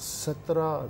17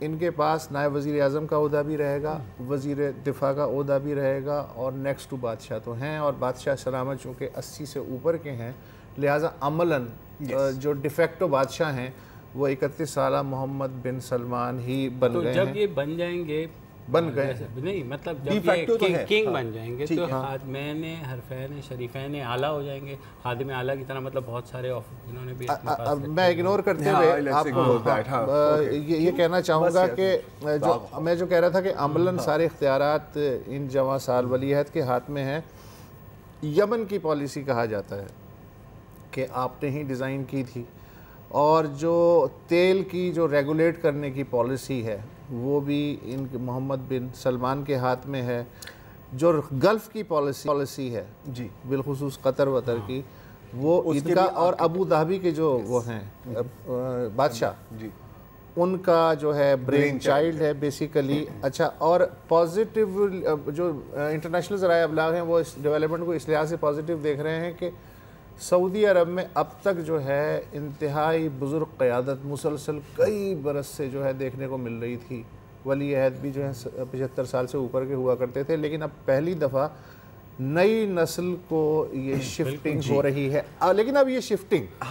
ان کے پاس نائب وزیر اعظم کا عہدہ بھی رہے گا, وزیر دفاع کا عہدہ بھی رہے گا, اور نیکسٹ ٹو بادشاہ تو ہیں, اور بادشاہ سلامت چونکہ 80 سے اوپر کے ہیں, لہٰذا عملاً جو ڈیفیکٹو بادشاہ ہیں وہ 31 سالہ محمد بن سلمان ہی بن گئے ہیں. جب یہ بن جائیں گے, بن گئے نہیں مطلب جب یہ کنگ بن جائیں گے تو خادمین حرفین شریفین اعلیٰ ہو جائیں گے, خادم اعلیٰ کی طرح, مطلب بہت سارے انہوں نے بھی اپنے پاس. میں اگنور کرتے ہوئے آپ کو یہ کہنا چاہوں گا کہ میں جو کہہ رہا تھا کہ عملاً سارے اختیارات ان جواں سال ولی عہد کے ہاتھ میں ہیں. یمن کی پالیسی کہا جاتا ہے کہ آپ نے ہی ڈیزائن کی تھی, اور جو تیل کی جو ریگولیٹ کرنے کی پالیسی ہے وہ بھی ان محمد بن سلمان کے ہاتھ میں ہے. جو گلف کی پالیسی ہے جی بالخصوص قطر وطر کی, وہ ان کا, اور ابو دھابی کے جو وہ ہیں بادشاہ جی ان کا جو ہے برین چائلڈ ہے بیسیکلی. اچھا, اور پازیٹیو جو انٹرنیشنل ذرائع ابلاغ ہیں وہ اس ڈیولپمنٹ کو اس لحاظ سے پازیٹیو دیکھ رہے ہیں کہ سعودی عرب میں اب تک جو ہے انتہائی بزرگ قیادت مسلسل کئی برس سے جو ہے دیکھنے کو مل رہی تھی. ولی عہد بھی جو ہے 75 سال سے اوپر کے ہوا کرتے تھے, لیکن اب پہلی دفعہ نئی نسل کو یہ شفٹنگ ہو رہی ہے. لیکن اب یہ شفٹنگ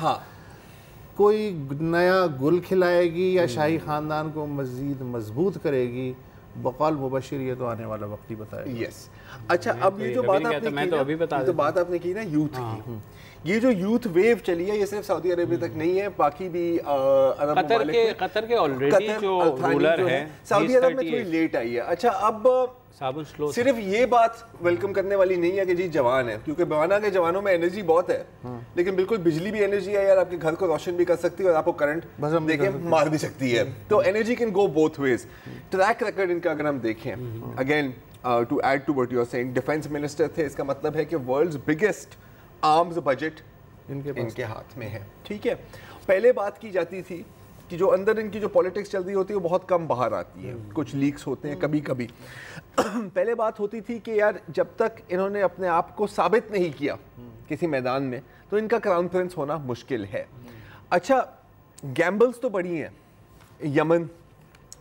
کوئی نیا گل کھلائے گی یا شاہی خاندان کو مزید مضبوط کرے گی, بقول مبشر یہ تو آنے والا وقت ہی بتائے گا. یس. اچھا, اب یہ جو بات آپ نے کی نا یوتھ کی, یہ جو یوتھ ویو چلی ہے یہ صرف سعودی عربیہ تک نہیں ہے, باقی بھی عرب ممالک, قطر کے آلریڈی جو رولر ہیں سعودی عرب میں تھوڑی لیٹ آئی ہے. اچھا, اب صرف یہ بات ویلکم کرنے والی نہیں ہے کہ جی جوان ہے, کیونکہ بوانا کے جوانوں میں انرجی بہت ہے, لیکن بالکل بجلی بھی انرجی ہے یار, آپ کے گھر کو روشن بھی کر سکتی ہے اور آپ کو کرنٹ دیکھیں مار بھی سکتی ہے. تو energy can go both ways. Track record ان کا اگر ہم دیکھیں, again to add to what you are seeing, defence minister تھے, اس کا مطلب ہے کہ ورلڈز بگیسٹ آرمز بجٹ ان کے ہاتھ میں ہے. ٹھیک ہے, پہلے بات کی جاتی تھی کہ جو اندر ان کی جو پولیٹکس چل رہی ہوتی ہے وہ بہت کم باہر آتی ہے, کچھ لیکس ہوتے ہیں کبھی کبھی. پہلے بات ہوتی تھی کہ یار جب تک انہوں نے اپنے آپ کو ثابت نہیں کیا کسی میدان میں تو ان کا کراؤن پرنس ہونا مشکل ہے. اچھا, گیمبلز تو بڑی ہیں. یمن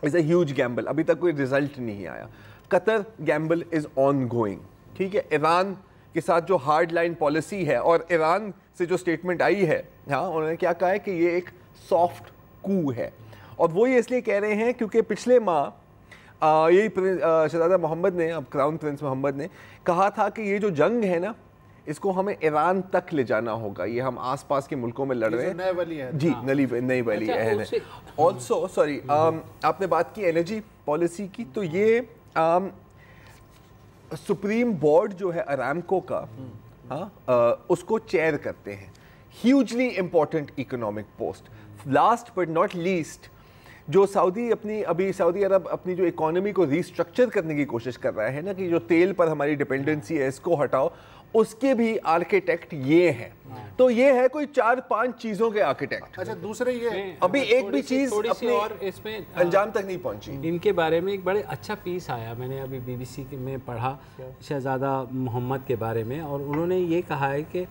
از اے ہیوج گیمبل, ابھی تک کوئی ریزلٹ نہیں آیا. قطر گیمبل از آن گوئنگ. ٹھیک ہے, ایران کے ساتھ جو ہارڈ لائن پالیسی ہے, اور ایران سے جو سٹیٹمنٹ آئی ہے, ہاں انہوں نے کیا کہا ہے کہ یہ ایک سافٹ کو ہے, اور وہ یہ اس لیے کہہ رہے ہیں کیونکہ پچھلے ماہ یہی شہزادہ محمد نے, اب کراؤن پرنس محمد نے کہا تھا کہ یہ جو جنگ ہے نا اس کو ہمیں ایران تک لے جانا ہوگا, یہ ہم آس پاس کے ملکوں میں لڑ رہے ہیں. جی نئی ولی عہد ہے. آلسو سوری, آپ نے بات کی انرجی پالیسی کی, تو یہ سپریم بورڈ جو ہے ارامکو کا, اس کو چیئر کرتے ہیں. ہیوجلی important economic post. Last but not least, جو سعودی عرب اپنی جو اکانومی کو ریسٹرکچر کرنے کی کوشش کر رہا ہے نا, کہ جو تیل پر ہماری ڈپینڈنسی ہے اس کو ہٹاؤ, اس کے بھی آرکیٹیکٹ یہ ہیں. تو یہ ہے کوئی 4-5 چیزوں کے آرکیٹیکٹ. اچھا, دوسرے یہ ابھی ایک بھی چیز اپنے اس میں انجام تک نہیں پہنچی. ان کے بارے میں ایک بڑے اچھا پیس آیا, میں نے ابھی BBC میں پڑھا شہزادہ محمد کے بارے میں, اور انہوں نے یہ کہا ہے کہ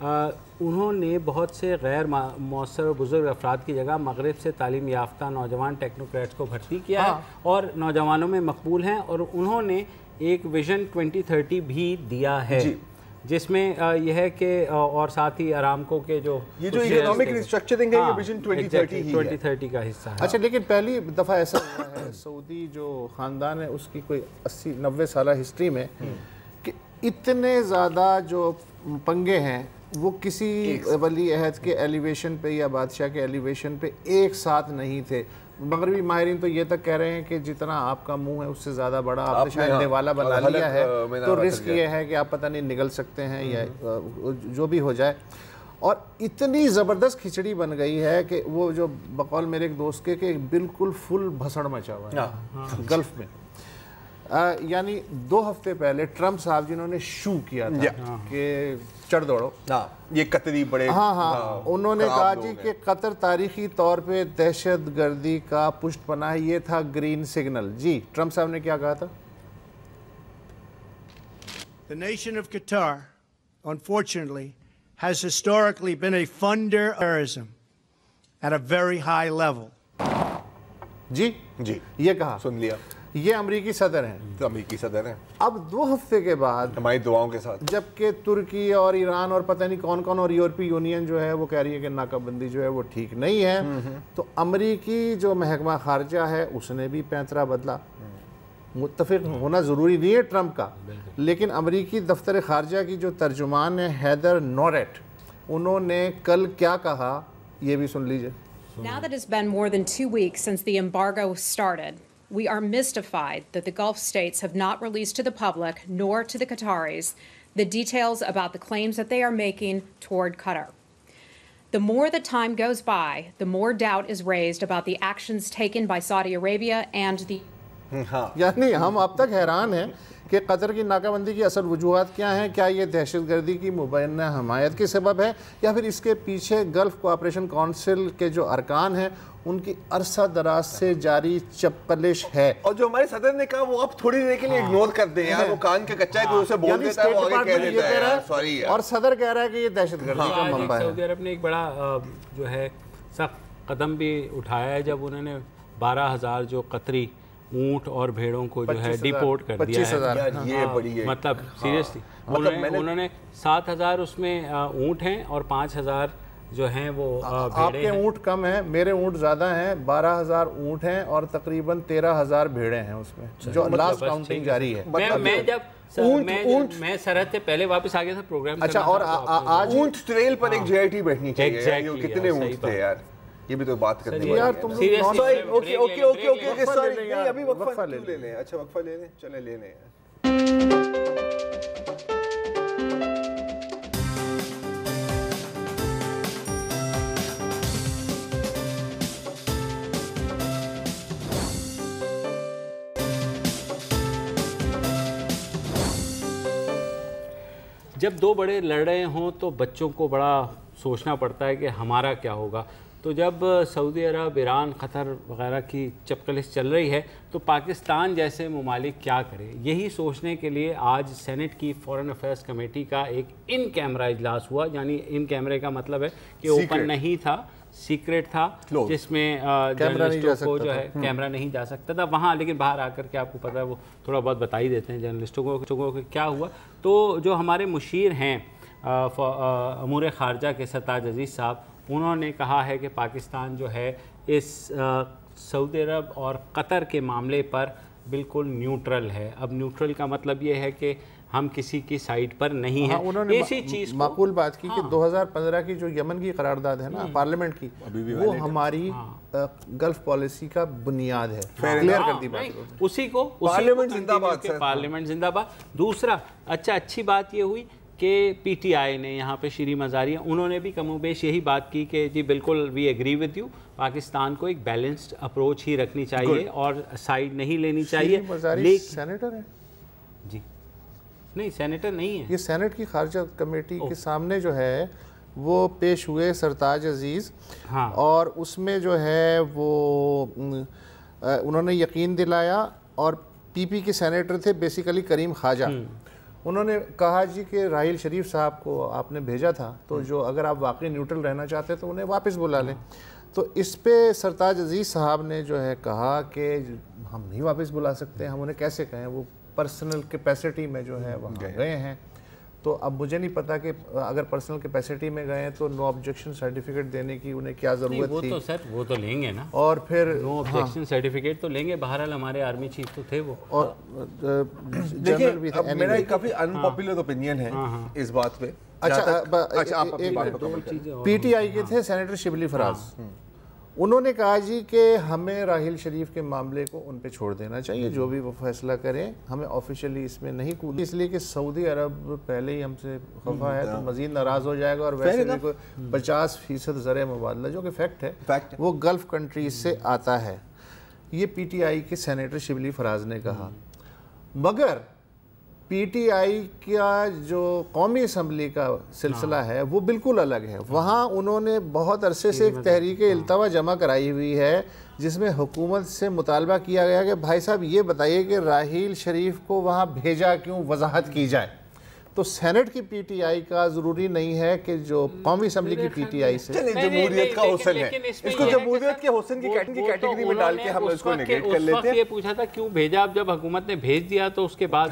انہوں نے بہت سے غیر مؤثر اور بزرگ افراد کی جگہ مغرب سے تعلیم یافتہ نوجوان ٹیکنوکریٹس کو بھرتی کیا ہے, اور نوجوانوں میں مقبول ہیں, اور انہوں نے ایک ویژن 2030 بھی دیا ہے جس میں یہ ہے کہ اور ساتھ ہی ارامکو کے جو یہ جو اکنامک ریسٹرکچرنگ ہے یہ ویژن 2030 کا حصہ ہے. اچھا, لیکن پہلی دفعہ ایسا ہوا ہے سعودی جو خاندان ہے اس کی کوئی 80-90 سالہ ہسٹری میں کہ اتنے زیادہ جو پنگے ہیں وہ کسی ولی عہد کے ایلیویشن پہ یا بادشاہ کے ایلیویشن پہ ایک ساتھ نہیں تھے. مغربی ماہرین تو یہ تک کہہ رہے ہیں کہ جتنا آپ کا منہ ہے اس سے زیادہ بڑا آپ نے شاید دیوالا بنا لیا ہے, تو رسک یہ ہے کہ آپ پتہ نہیں نگل سکتے ہیں یا جو بھی ہو جائے. اور اتنی زبردست کھچڑی بن گئی ہے کہ وہ جو بقول میرے ایک دوست کے کہ بالکل فل بھسڑ مچا ہوا ہے گلف میں. یعنی 2 ہفتے پہلے ٹرمپ صاحب جنہوں نے شو کیا تھا کہ چڑھ دوڑو, یہ قطری بڑے, انہوں نے کہا جی کہ قطر تاریخی طور پہ دہشت گردی کا پشت پناہ, یہ تھا گرین سگنل. جی ٹرمپ صاحب نے کیا کہا تھا؟ The nation of Qatar, unfortunately, has historically been a funder of terrorism at a very high level. جی جی یہ کہا. سن لیا. یہ امریکی صدر ہیں. تو امریکی صدر ہیں. اب 2 ہفتے کے بعد ہماری دعاؤں کے ساتھ جبکہ ترکی اور ایران اور پتہ نہیں کون کون اور یورپی یونین جو ہے وہ کہہ رہی ہے کہ ناکہ بندی جو ہے وہ ٹھیک نہیں ہے, تو امریکی جو محکمہ خارجہ ہے اس نے بھی پینترا بدلا. متفق ہونا ضروری نہیں ہے ٹرمپ کا, لیکن امریکی دفتر خارجہ کی جو ترجمان ہے ہیدر نوریٹ, انہوں نے کل کیا کہا یہ بھی سن لیجئے. Now that it's been more than 2 weeks since the embargo started, we are mystified that the Gulf states have not released to the public, nor to the Qataris, the details about the claims that they are making toward Qatar. The more the time goes by, the more doubt is raised about the actions taken by Saudi Arabia and the یعنی ہم اب تک حیران ہیں کہ قطر کی ناکہ بندی کی اصل وجوہات کیا ہیں. کیا یہ دہشت گردی کی مبینہ حمایت کے سبب ہے, یا پھر اس کے پیچھے گلف کوآپریشن کونسل کے جو ارکان ہیں ان کی عرصہ دراز سے جاری چپقلش ہے. اور جو ہمارے صدر نے کہا وہ اب تھوڑی دیر کے لیے اگنور کر دیں یار, وہ کان کے کچا ہے کوئی اسے بول دیتا ہے وہ آگے کہہ دیتا ہے یار سوری ہے, اور صدر کہہ رہا ہے کہ یہ دہشت گردی کا منبع ہے. سعودی عرب نے ایک بڑا جو ہے سخت قدم بھی اٹھایا ہے جب انہوں نے 12,000 جو قطری اونٹ اور بھیڑوں کو جو ہے ڈیپورٹ کر دیا ہے. یہ بڑی ہے مطلب سیریسلی انہوں نے 7,000 اس میں اونٹ ہیں اور 5,000 جو ہیں وہ آپ کے اونٹ کم ہیں, میرے اونٹ زیادہ ہیں. 12,000 اونٹ ہیں اور تقریباً 13,000 بھیڑیں ہیں اس میں, جو لاسٹ کاؤنٹنگ جاری ہے. میں جب میں سرحد سے پہلے واپس آ گیا تھا پروگرام. اچھا, اور آج اونٹ ٹریل پر ایک JIT بیٹھنی چاہیے. کتنے اونٹ تھے یار, یہ بھی تو بات کرنی ہے یار. تم okay okay okay okay sorry ابھی وقفہ لے لیں. اچھا وقفہ لے لیں, چلیں لے لیں. جب 2 بڑے لڑ رہے ہوں تو بچوں کو بڑا سوچنا پڑتا ہے کہ ہمارا کیا ہوگا. تو جب سعودی عرب, ایران, قطر وغیرہ کی چپقلش چل رہی ہے تو پاکستان جیسے ممالک کیا کرے, یہی سوچنے کے لیے آج سینٹ کی فورن افیئرس کمیٹی کا ایک ان کیمرہ اجلاس ہوا. یعنی ان کیمرے کا مطلب ہے کہ اوپن نہیں تھا, سیکرٹ تھا, جس میں جرنلسٹوں کو جو ہے کیمرہ نہیں جا سکتا تھا وہاں. لیکن باہر آ کر کے آپ کو پتہ ہے وہ تھوڑا بہت بتا ہی دیتے ہیں جرنلسٹوں کو کیا ہوا. تو جو ہمارے مشیر ہیں امور خارجہ کے سرتاج عزیز صاحب, انہوں نے کہا ہے کہ پاکستان جو ہے اس سعودی عرب اور قطر کے معاملے پر بالکل نیوٹرل ہے. اب نیوٹرل کا مطلب یہ ہے کہ ہم کسی کی سائٹ پر نہیں ہیں. انہوں نے اسی چیز معقول بات کی کہ 2015 کی جو یمن کی قرارداد ہے نا پارلیمنٹ کی, وہ ہماری گلف پالیسی کا بنیاد ہے. کلیئر کر دی بات, اسی کو پارلیمنٹ زندہ باد, پارلیمنٹ زندہ باد. دوسرا اچھی بات یہ ہوئی کہ PTI نے یہاں پہ شیریں مزاری, انہوں نے بھی کم و بیش یہی بات کی کہ جی بالکل we agree with you, Pakistan کو ایک بیلنسڈ اپروچ ہی رکھنی چاہیے اور سائیڈ نہیں لینی چاہیے. سینیٹر ہے جی, نہیں سینیٹر نہیں ہے, یہ سینٹ کی خارجہ کمیٹی کے سامنے جو ہے وہ پیش ہوئے سرتاج عزیز, اور اس میں جو ہے وہ انہوں نے یقین دلایا, اور PP کے سینیٹر تھے بیسیکلی کریم خواجہ. انہوں نے کہا جی کہ راحیل شریف صاحب کو آپ نے بھیجا تھا, تو جو اگر آپ واقعی نیوٹرل رہنا چاہتے تو انہیں واپس بلا لیں. تو اس پہ سرتاج عزیز صاحب نے جو ہے کہا کہ ہم نہیں واپس بلا سکتے. ہم انہیں کیسے کہیں, وہ پرسنل کیپیسٹی میں جو ہے وہاں گئے ہیں. تو اب مجھے نہیں پتا کہ اگر پرسنل کیپیسٹی میں گئے ہیں تو نو آبجیکشن سرٹیفکیٹ دینے کی انہیں کیا ضرورت تھی. وہ تو سر وہ تو لیں گے نا, اور پھر نو آبجیکشن سرٹیفکیٹ تو لیں گے. بہرحال ہمارے آرمی چیف تو تھے وہ, اور جنرل بھی تھے. میرا ایک کافی انپاپولر اوپینین ہے اس بات پہ. اچھا, PTI کے تھے سینیٹر شبلی فراز, انہوں نے کہا جی کہ ہمیں راحیل شریف کے معاملے کو ان پہ چھوڑ دینا چاہیے, جو بھی وہ فیصلہ کریں, ہمیں آفیشیلی اس میں نہیں کودنا, اس لیے کہ سعودی عرب پہلے ہی ہم سے خفا ہے تو مزید ناراض ہو جائے گا. اور ویسے بھی کوئی 50% زر مبادلہ جو کہ فیکٹ ہے وہ گلف کنٹریز سے آتا ہے. یہ PTI کے سینیٹر شبلی فراز نے کہا. مگر PTI کا جو قومی اسمبلی کا سلسلہ ہے وہ بالکل الگ ہے. وہاں انہوں نے بہت عرصے سے ایک تحریک التوا جمع کرائی ہوئی ہے جس میں حکومت سے مطالبہ کیا گیا کہ بھائی صاحب یہ بتائیے کہ راحیل شریف کو وہاں بھیجا کیوں, وضاحت کی جائے. تو سینٹ کی پی ٹی آئی کا ضروری نہیں ہے کہ جو قومی اسمبلی کی پی ٹی آئی سے جمہوریت کا حسن ہے, اس کو جمہوریت کے حسن کی کیٹیگری میں ڈال کے ہم اس کو نیگیٹ کر لیتے ہیں. یہ پوچھا تھا کیوں بھیجا, اب جب حکومت نے بھیج دیا تو اس کے بعد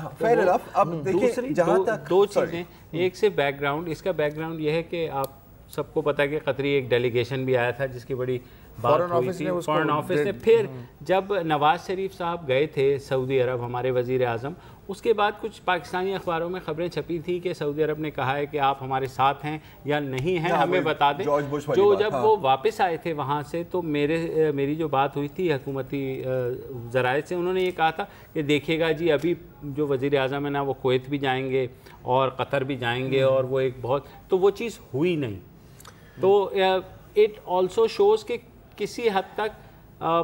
اب دیکھیں جہاں تک دو چیزیں, ایک سے بیک گراؤنڈ, اس کا بیک گراؤنڈ یہ ہے کہ آپ سب کو پتا ہے کہ قطری ایک ڈیلیگیشن بھی آیا تھا جس کی بڑی بات ہوئی تھی فارن آفس نے. پھر جب نواز شریف صاحب گئے تھے سعودی عرب, ہمارے وزیر اعظم, اس کے بعد کچھ پاکستانی اخباروں میں خبریں چھپی تھی کہ سعودی عرب نے کہا ہے کہ آپ ہمارے ساتھ ہیں یا نہیں ہیں ہمیں بتا دیں. جو جب وہ واپس آئے تھے وہاں سے تو میری جو بات ہوئی تھی حکومتی ذرائع سے, انہوں نے یہ کہا تھا کہ دیکھیے گا جی ابھی جو وزیر اعظم ہے نا وہ کویت بھی جائیں گے اور قطر بھی جائیں گے, اور وہ ایک بہت, تو وہ چیز ہوئی نہیں. تو اٹ آلسو شوز کہ کسی حد تک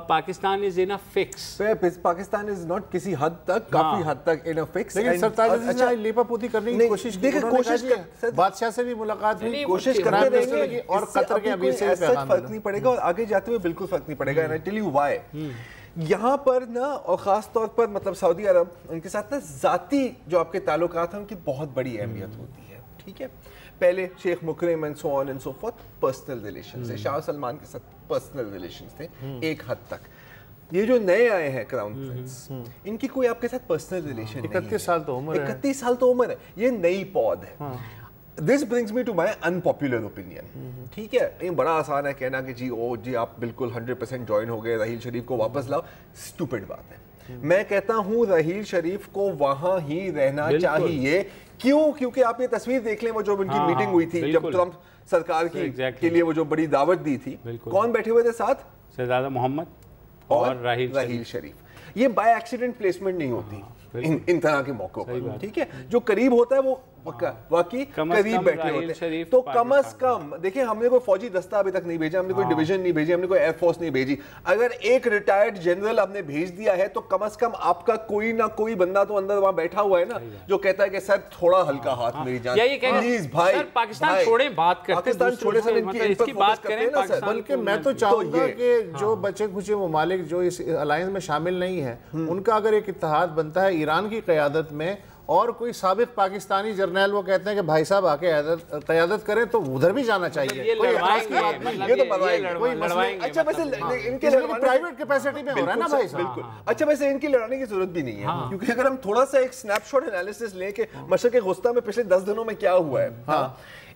Pakistan is in a fix. Pakistan is not کسی حد تک, کافی حد تک ان اے فکس. لیکن سرتاج عزیز نے لیپا پوتی کرنے کی کوشش کی, بادشاہ سے بھی ملاقات ہوئی, کوشش کرتے رہیں گے, اور قطر کے امیر سے فرق نہیں پڑے گا, اور آگے جاتے ہوئے بالکل فرق نہیں پڑے گا. and I tell you why. یہاں پر نا, اور خاص طور پر مطلب سعودی عرب, ان کے ساتھ نا ذاتی جو آپ کے تعلقات ہیں ان کی بہت بڑی اہمیت ہوتی ہے. ٹھیک ہے, پہلے شیخ مکرم and so on and so forth personal relations تھے, شاہ سلمان کے ساتھ پرسنل ریلیشنز تھے ایک حد تک. یہ جو نئے آئے ہیں کراؤن پرنس, ان کی کوئی آپ کے ساتھ پرسنل ریلیشن نہیں ہے. 31 سال تو عمر ہے, 31 سال تو عمر ہے, یہ نئی پود ہے. This brings me to my unpopular opinion. ٹھیک ہے, یہ بڑا آسان ہے کہنا کہ جی آپ بالکل 100% جوائن ہو گئے, رحیل شریف کو واپس لاؤ. اسٹوپڈ بات ہے. میں کہتا ہوں رحیل شریف کو وہاں ہی رہنا چاہیے. کیوں؟ کیونکہ آپ یہ تصویر دیکھ لیں, وہ جو ان کی میٹنگ ہوئی تھی جب ٹرمپ سرکار کی کے لیے وہ جو بڑی دعوت دی تھی, کون بیٹھے ہوئے تھے ساتھ؟ شہزادہ محمد اور رحیل شریف. یہ بائی ایکسیڈنٹ پلیسمنٹ نہیں ہوتی ان طرح کے موقعوں پر. ٹھیک ہے, جو قریب ہوتا ہے وہ واقعی قریب بیٹھے ہوتے ہیں. تو کم از کم دیکھیں, ہم نے کوئی فوجی دستہ ابھی تک نہیں بھیجا, ہم نے کوئی ڈویژن نہیں بھیجی, ہم نے کوئی ایئر فورس نہیں بھیجی. اگر ایک ریٹائرڈ جنرل آپ نے بھیج دیا ہے تو کم از کم آپ کا کوئی نہ کوئی بندہ تو اندر وہاں بیٹھا ہوا ہے نا, جو کہتا ہے کہ سر تھوڑا ہلکا ہاتھ میری جان, پلیز بھائی پاکستان چھوڑیں, بات کرتے پاکستان چھوڑے سر, ان کی بات کریں. بلکہ میں تو چاہوں گا کہ جو بچے کچھ ممالک جو اس الائنس میں شامل نہیں ہیں, ان کا اگر ایک اتحاد بنتا ہے ایران کی قیادت میں, اور کوئی سابق پاکستانی جرنیل وہ کہتے ہیں کہ بھائی صاحب آ کے قیادت کریں, تو ادھر بھی جانا چاہیے. یہ تو اچھا ویسے ان کے پرائیویٹ کیپیسٹی میں ہو رہا ہے نا بھائی صاحب. بالکل. اچھا ویسے ان کی لڑانے کی ضرورت بھی نہیں ہے, کیونکہ اگر ہم تھوڑا سا ایک سنیپ شاٹ انالیسس لیں کہ مشرق وسطیٰ میں پچھلے 10 دنوں میں کیا ہوا ہے.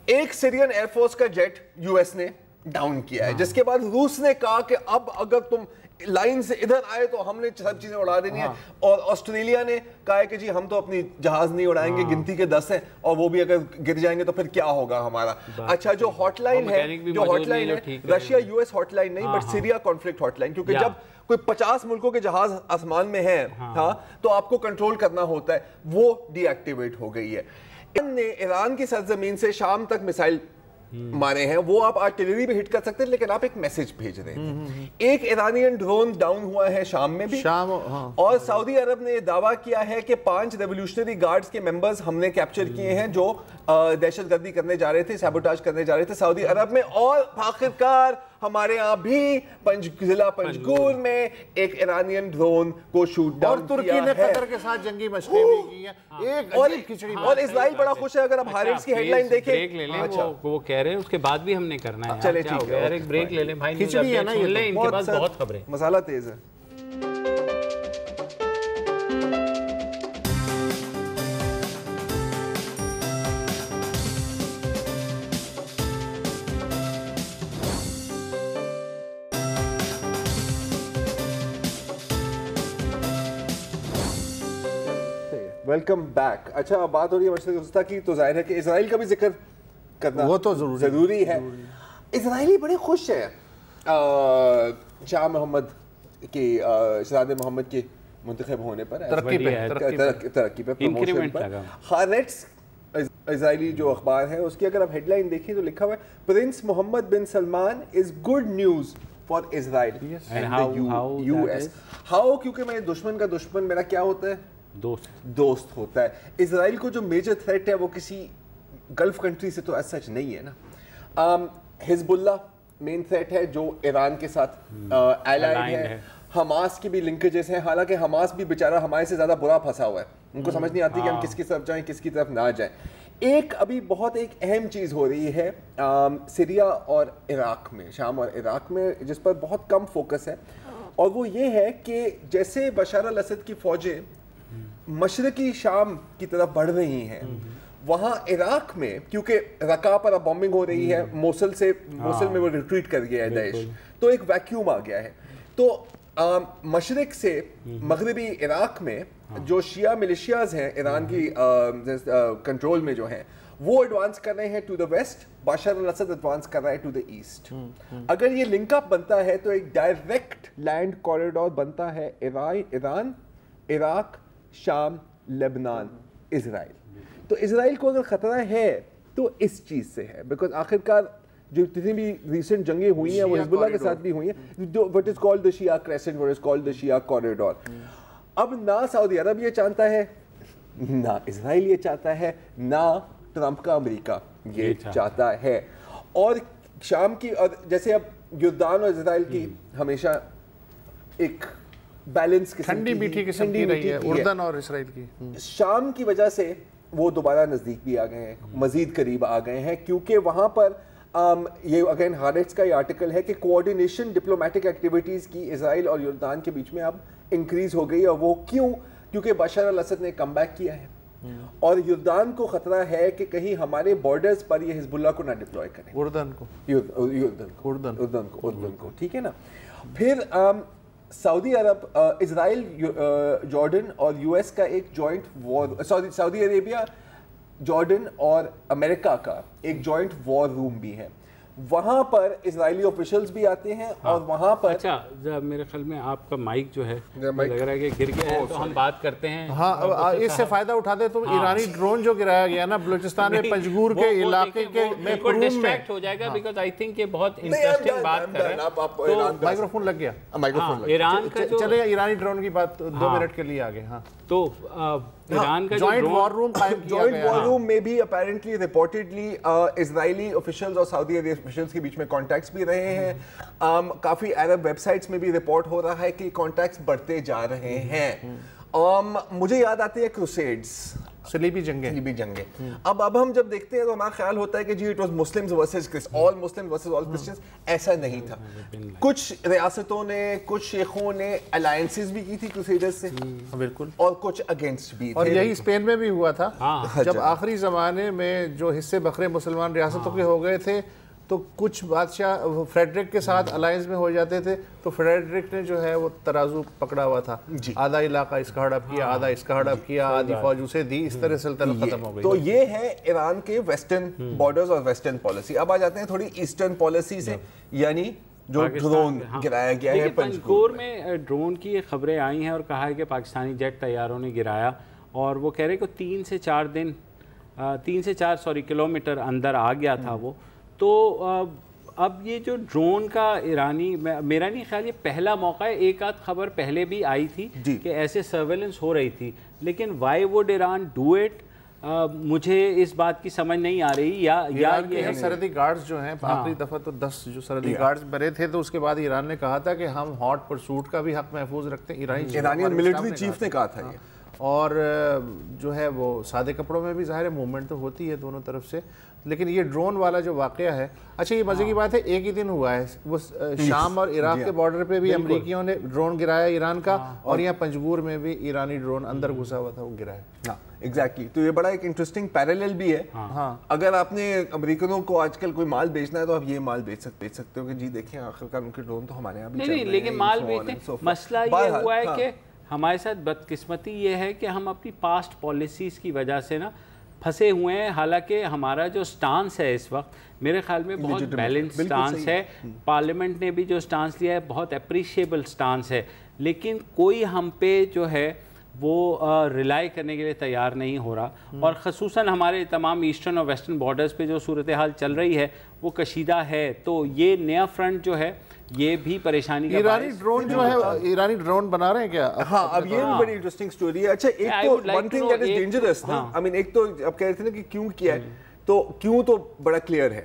ایک سیرین ایئر فورس کا جیٹ یو ایس نے ڈاؤن کیا ہے, جس کے بعد روس نے کہا کہ اب اگر تم لائن سے ادھر آئے تو ہم نے سب چیزیں اڑا دینی ہیں. اور آسٹریلیا نے کہا ہے کہ جی ہم تو اپنی جہاز نہیں اڑائیں گے, گنتی کے 10 ہیں, اور وہ بھی اگر گر جائیں گے تو پھر کیا ہوگا ہمارا. اچھا, جو ہاٹ لائن ہے Russia U S hotline نہیں, but Syria conflict hotline, کیونکہ جب کوئی 50 ملکوں کے جہاز آسمان میں ہیں تو آپ کو کنٹرول کرنا ہوتا ہے, وہ ڈی ایکٹیویٹ ہو گئی ہے. ان نے ایران کی سرزمین سے شام تک میسائل مارے ہیں, وہ آپ آرٹلری پہ ہٹ کر سکتے ہیں, لیکن آپ ایک میسج بھیج رہے ہیں. ایک ایرانین ڈرون ڈاؤن ہوا ہے شام میں بھی, اور سعودی عرب نے یہ دعویٰ کیا ہے کہ 5 ریولیوشنری گارڈز کے ممبرز ہم نے کیپچر کیے ہیں جو دہشت گردی کرنے جا رہے تھے, سیبوٹاج کرنے جا رہے تھے سعودی عرب میں. اور آخرکار ہمارے ہاں بھی ضلع پنجگور میں ایک ایرانین ڈرون کو شوٹ ڈاؤن کیا ہے. اور ترکی نے قطر کے ساتھ جنگی مشقیں بھی کی ہیں. ایک عجیب کھچڑی. اور اسرائیل بڑا خوش ہے, اگر آپ ہارٹس کی ہیڈ لائن دیکھیں. وہ کہہ رہے ہیں اس کے بعد بھی ہم نے کرنا ہے. چلے ٹھیک ہے, ایک بریک لے لیں بھائی, کھچڑی ہے نا یہ, ان کے پاس بہت خبریں, مسالہ تیز ہے. Welcome back. اچھا, بات ہو رہی ہے مشرق وسطیٰ کی, تو ظاہر ہے کہ اسرائیل کا بھی ذکر کرنا وہ تو ضروری ہے. اسرائیلی بڑے خوش ہیں شاہ محمد کی, شہزادے محمد کے منتخب ہونے پر, ترقی پہ, پروموشن پر. ہارٹس اسرائیلی جو اخبار ہے اس کی اگر آپ ہیڈ لائن دیکھیں تو لکھا ہوا ہے, prince Mohammed bin Salman is good news for Israel and the U S. How? کیونکہ میرے دشمن کا دشمن میرا کیا ہوتا ہے؟ دوست ہوتا ہے. اسرائیل کو جو میجر تھریٹ ہے وہ کسی گلف کنٹری سے تو ایز سچ نہیں ہے نا. حزب اللہ مین تھریٹ ہے جو ایران کے ساتھ الائیڈ ہے. حماس کی بھی لنکیجز ہیں, حالانکہ حماس بھی بیچارہ ہمارے سے زیادہ برا پھنسا ہوا ہے, ان کو سمجھ نہیں آتی کہ ہم کس کی طرف جائیں کس کی طرف نہ جائیں. ایک ابھی بہت ایک اہم چیز ہو رہی ہے سیریا اور عراق میں, شام اور عراق میں, جس پر بہت کم فوکس ہے, اور وہ یہ ہے کہ جیسے بشار الاسد کی فوجیں مشرقی شام کی طرف بڑھ رہی ہیں, وہاں عراق میں کیونکہ رقہ پر اب بومبنگ ہو رہی ہے, موصل میں وہ ریٹریٹ کر گیا ہے داعش, تو ایک ویکیوم آ گیا ہے. تو مشرق سے مغربی عراق میں جو شیعہ ملیشیاز ہیں ایران کی کنٹرول میں جو ہیں, وہ ایڈوانس کر رہے ہیں to the west, Bashar al Assad advance کر رہا ہے ٹو دا ایسٹ. اگر یہ لنک اپ بنتا ہے تو ایک ڈائریکٹ لینڈ کوریڈور بنتا ہے ایران, عراق, شام, لبنان, اسرائیل. تو اسرائیل کو اگر خطرہ ہے تو اس چیز سے ہے, بیکاز آخرکار جو جتنی بھی ریسنٹ جنگیں ہوئی ہیں وہ حزب اللہ کے ساتھ بھی ہوئی ہیں, what is called the Shia crescent, what is called the Shia corridor. اب نہ سعودی عرب یہ چاہتا ہے, نہ اسرائیل یہ چاہتا ہے, نہ ٹرمپ کا امریکہ یہ چاہتا ہے. اور شام کی, اور جیسے اب یردان اور اسرائیل کی ہمیشہ ایک بیلنس ٹھنڈی میٹھی قسم کی رہی ہے اردن اور اسرائیل کی, شام کی وجہ سے وہ دوبارہ نزدیک بھی آ گئے ہیں, مزید قریب آ گئے ہیں, کیونکہ وہاں پر یہ اگین ہارٹس کا یہ آرٹیکل ہے کہ کوآرڈینیشن ڈپلومیٹک ایکٹیویٹیز کی اسرائیل اور یردان کے بیچ میں اب انکریز ہو گئی. اور وہ کیوں؟ کیونکہ بشار الاسد نے کم بیک کیا ہے, اور یردان کو خطرہ ہے کہ کہیں ہمارے بارڈرز پر یہ حزب اللہ کو نہ ڈپلوائے کریں, اردن کو, ٹھیک ہے نا. پھر سعودی عرب, اسرائیل, جارڈن اور یو ایس کا ایک جوائنٹ وار, سعودی عربیہ, جارڈن اور امریکہ کا ایک جوائنٹ وار روم بھی ہے. وہاں پر اسرائیلی آفیشلز بھی آتے ہیں, اور وہاں پر اچھا میرے خیال میں آپ کا مائک جو ہے لگ رہا ہے کہ گر گیا ہے, تو ہم بات کرتے ہیں. ہاں اس سے فائدہ اٹھاتے تو ایرانی ڈرون جو گرایا گیا نا بلوچستان میں پنجگور کے علاقے کے بالکل ڈسٹریکٹ ہو جائے گا, بیکاز آئی تھنک یہ بہت انٹرسٹنگ بات کر رہے ہیں. مائکروفون لگ گیا, ایران کا جو چلے ایرانی ڈرون کی بات 2 منٹ کے لیے آگے. ہاں تو ایران کا جوائنٹ وار روم قائم کیا گیا, جوائنٹ وار روم میں بھی اپیرنٹلی رپورٹڈلی اسرائیلی آفیشلز اور سعودی عربی آفیشلز کے بیچ میں کانٹیکٹس بھی رہے ہیں. کافی عرب ویب سائٹس میں بھی رپورٹ ہو رہا ہے کہ کانٹیکٹس بڑھتے جا رہے ہیں. مجھے یاد آتی ہے کروسیڈز, صلیبی جنگیں. اب ہم جب دیکھتے ہیں تو ہمارا خیال ہوتا ہے کہ جی it was Muslims versus all Muslim versus all Christians. ایسا نہیں تھا. کچھ ریاستوں نے, کچھ شیخوں نے الائنسز بھی کی تھی کروسیڈرز سے, بالکل, اور کچھ اگینسٹ بھی, اور یہی اسپین میں بھی ہوا تھا جب آخری زمانے میں جو حصے بکھرے مسلمان ریاستوں کے ہو گئے تھے, تو کچھ بادشاہ فریڈرک کے ساتھ الائنس میں ہو جاتے تھے, تو فریڈرک نے جو ہے وہ ترازو پکڑا ہوا تھا, آدھا علاقہ اس کا ہڑپ کیا, آدھا اس کا ہڑپ کیا, آدھی فوج اسے دی, اس طرح سلطنت ختم ہو گئی. تو یہ ہے ایران کے ویسٹرن بارڈرز اور ویسٹرن پالیسی. اب آ جاتے ہیں تھوڑی ایسٹرن پالیسی سے, یعنی جو ڈرون گرایا گیا ہے پنجگور میں. ڈرون کی خبریں آئی ہیں اور کہا ہے کہ پاکستانی جیٹ طیاروں نے گرایا, اور وہ کہہ رہے کہ 3 سے 4 کلومیٹر اندر آ گیا تھا وہ. تو اب یہ جو ڈرون کا ایرانی, میرا نہیں خیال یہ پہلا موقع ہے, ایک آدھ خبر پہلے بھی آئی تھی کہ ایسے سرویلنس ہو رہی تھی, لیکن Y would Iran do it, مجھے اس بات کی سمجھ نہیں آ رہی. یا یہ سرحدی گارڈز جو ہیں, آخری دفعہ تو 10 جو سرحدی گارڈز بنے تھے, تو اس کے بعد ایران نے کہا تھا کہ ہم ہاٹ پرسوٹ کا بھی حق محفوظ رکھتے ہیں. ایرانی ملٹری چیف نے کہا تھا یہ, اور جو ہے وہ سادے کپڑوں میں بھی ظاہر ہے موومنٹ تو ہوتی ہے دونوں طرف سے, لیکن یہ ڈرون والا جو واقعہ ہے, اچھا یہ مزے کی بات ہے, ایک ہی دن ہوا ہے وہ شام اور عراق کے بارڈر پہ بھی امریکیوں نے ڈرون گرایا ایران کا, اور یہاں پنجگور میں بھی ایرانی ڈرون اندر گھسا ہوا تھا, وہ گرایا. ایگزیکٹلی. تو یہ بڑا ایک انٹرسٹنگ پیرالل بھی ہے. اگر آپ نے امریکنوں کو آج کل کوئی مال بیچنا ہے تو آپ یہ مال بیچ سکتے ہو کہ جی دیکھیں آخرکار ان کے ڈرون تو ہمارے یہاں بھی چل رہے ہیں. لیکن مال بیچتے, مسئلہ یہ ہوا ہے کہ ہمارے ساتھ بدقسمتی یہ ہے کہ ہم اپنی پاسٹ پالیسیز کی وجہ سے نا پھنسے ہوئے ہیں. حالانکہ ہمارا جو سٹانس ہے اس وقت میرے خیال میں بہت بیلنس سٹانس ہے. پارلیمنٹ نے بھی جو سٹانس لیا ہے بہت اپریشیبل سٹانس ہے, لیکن کوئی ہم پہ جو ہے وہ ریلائی کرنے کے لیے تیار نہیں ہو رہا. اور خصوصاً ہمارے تمام ایسٹرن اور ویسٹرن بارڈرز پہ جو صورتحال چل رہی ہے وہ کشیدہ ہے. تو یہ نیا فرنٹ جو ہے یہ بھی پریشانی کا ایرانی ڈرون جو ہے, ایرانی ڈرون بنا رہے ہیں کیا؟ ہاں, اب یہ بھی بڑی انٹرسٹنگ سٹوری ہے. اچھا ایک تو one thing that is dangerous نا, آئی مین ایک تو اب کہہ رہے تھے نا کہ کیوں کیا ہے, تو کیوں تو بڑا کلیئر ہے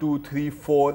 2 3 4।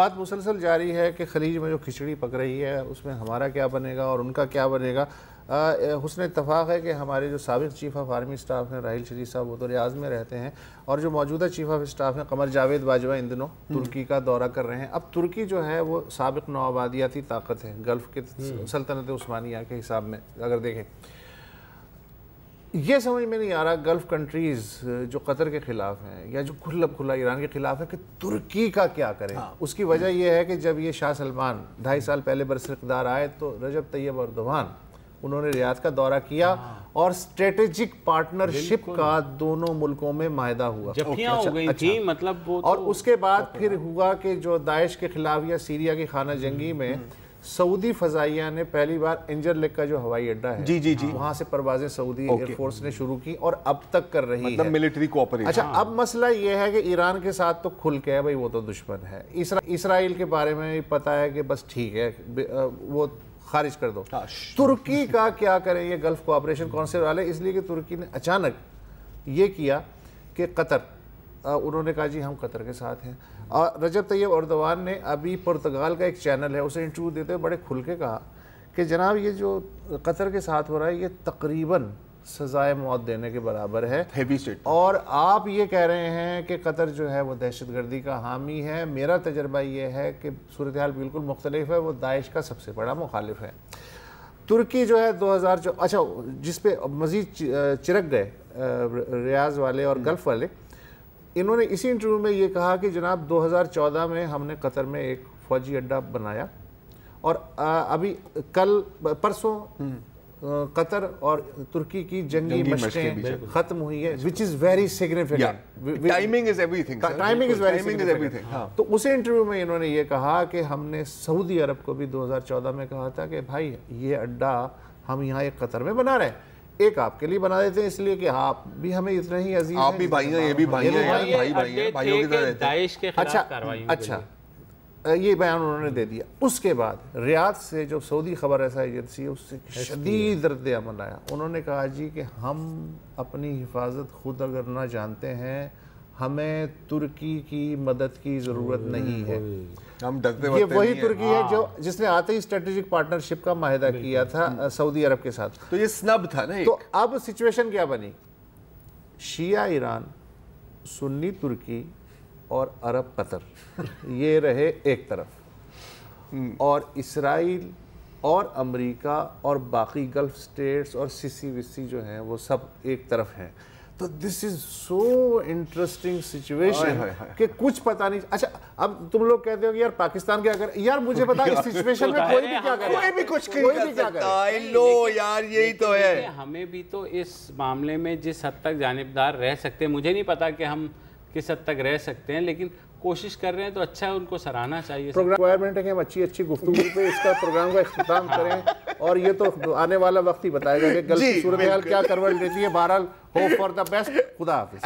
بات مسلسل جاری ہے کہ خلیج میں جو کھچڑی پک رہی ہے اس میں ہمارا کیا بنے گا اور ان کا کیا بنے گا. حسن اتفاق ہے کہ ہمارے جو سابق چیف آف آرمی اسٹاف ہیں راحیل شریف صاحب وہ تو ریاض میں رہتے ہیں, اور جو موجودہ چیف آف اسٹاف ہیں قمر جاوید باجوہ ان دنوں ترکی کا دورہ کر رہے ہیں. اب ترکی جو ہے وہ سابق نوآبادیاتی طاقت ہے گلف کے سلطنت عثمانیہ کے حساب میں اگر دیکھیں. یہ سمجھ میں نہیں آ رہا گلف کنٹریز جو قطر کے خلاف ہیں یا جو کھلا ایران کے خلاف ہے کہ ترکی کا کیا کریں. اس کی وجہ یہ ہے کہ جب یہ شاہ سلمان 2.5 سال پہلے برسر آئے تو رجب طیب اردوان انہوں نے ریاض کا دورہ کیا اور اسٹریٹجک پارٹنرشپ کا دونوں ملکوں میں معاہدہ ہوا. جبکیاں ہو گئی تھی مطلب وہ, اور اس کے بعد پھر ہوا کہ جو داعش کے خلاف یا سیریا کی خانہ جنگی میں سعودی فضائیہ نے پہلی بار انجر لیک کا جو ہوائی اڈا ہے جی وہاں سے پروازیں سعودی ایئر فورس نے شروع کی اور اب تک کر رہی ہے, مطلب ملٹری کوآپریشن. اچھا اب مسئلہ یہ ہے کہ ایران کے ساتھ تو کھل کے ہے بھائی وہ تو دشمن ہے. اسرائیل کے بارے میں پتا ہے کہ بس ٹھیک ہے وہ خارج کر دو. ترکی کا کیا کریں یہ گلف کوآپریشن کونسل والے, اس لیے کہ ترکی نے اچانک یہ کیا کہ قطر, انہوں نے کہا جی ہم قطر کے ساتھ ہیں. اور رجب طیب اردوان نے ابھی پرتگال کا ایک چینل ہے اسے انٹرویو دیتے ہوئے بڑے کھل کے کہا کہ جناب یہ جو قطر کے ساتھ ہو رہا ہے یہ تقریباً سزائے موت دینے کے برابر ہے, اور آپ یہ کہہ رہے ہیں کہ قطر جو ہے وہ دہشت گردی کا حامی ہے. میرا تجربہ یہ ہے کہ صورتحال بالکل مختلف ہے, وہ داعش کا سب سے بڑا مخالف ہے. ترکی جو ہے 2004 اچھا جس پہ مزید چرک گئے ریاض والے اور گلف والے, انہوں نے اسی انٹرویو میں یہ کہا کہ جناب 2014 میں ہم نے قطر میں ایک فوجی اڈا بنایا اور ابھی کل پرسوں قطر اور ترکی کی جنگی مشقیں ختم ہوئی ہے, which is very significant. Timing is everything. Timing is very significant. تو اسی انٹرویو میں انہوں نے یہ کہا کہ ہم نے سعودی عرب کو بھی 2014 میں کہا تھا کہ بھائی یہ اڈا ہم یہاں ایک قطر میں بنا رہے ہیں, ایک آپ کے لیے بنا دیتے ہیں اس لیے کہ آپ بھی ہمیں اتنا ہی عزیز ہیں, آپ بھی بھائی ہیں, یہ بھی بھائی ہیں, بھائیوں کی طرح رہتے ہیں. داعش کے خلاف کارروائی. اچھا یہ بیان انہوں نے دے دیا. اس کے بعد ریاض سے جو سعودی خبر رساں ایجنسی ہے اس سے شدید رد عمل آیا. انہوں نے کہا جی کہ ہم اپنی حفاظت خود اگر نہ جانتے ہیں ہمیں ترکی کی مدد کی ضرورت نہیں ہے. یہ وہی ترکی ہے جو جس نے آتے ہی اسٹریٹجک پارٹنرشپ کا معاہدہ کیا تھا سعودی عرب کے ساتھ. تو یہ سنب تھا نا. تو اب سچویشن کیا بنی, شیعہ ایران, سنی ترکی اور عرب قطر یہ رہے ایک طرف, اور اسرائیل اور امریکہ اور باقی گلف سٹیٹس اور سیسی وسی جو ہیں وہ سب ایک طرف ہیں. تو دس از سو انٹرسٹنگ سچویشن کہ کچھ پتہ نہیں. اچھا اب تم لوگ کہتے ہو کہ یار پاکستان کیا کرے, یار مجھے پتا اس سچویشن میں کوئی بھی کیا کرے, کوئی بھی کچھ نہیں کر سکتا. لو یار یہی تو ہے. ہمیں بھی تو اس معاملے میں جس حد تک جانبدار رہ سکتے ہیں, مجھے نہیں پتا کہ ہم کس حد تک رہ سکتے ہیں, لیکن کوشش کر رہے ہیں تو اچھا ہے, ان کو سراہنا چاہیے. ریکوائرمنٹ ہے کہ ہم اچھی گفتگو پہ اس کا پروگرام کا اختتام کریں, اور یہ تو آنے والا وقت ہی بتائے گا کہ گلف کی صورتحال کیا کروٹ لیتی ہے. بہرحال ہوپ فار دا بیسٹ. خدا حافظ.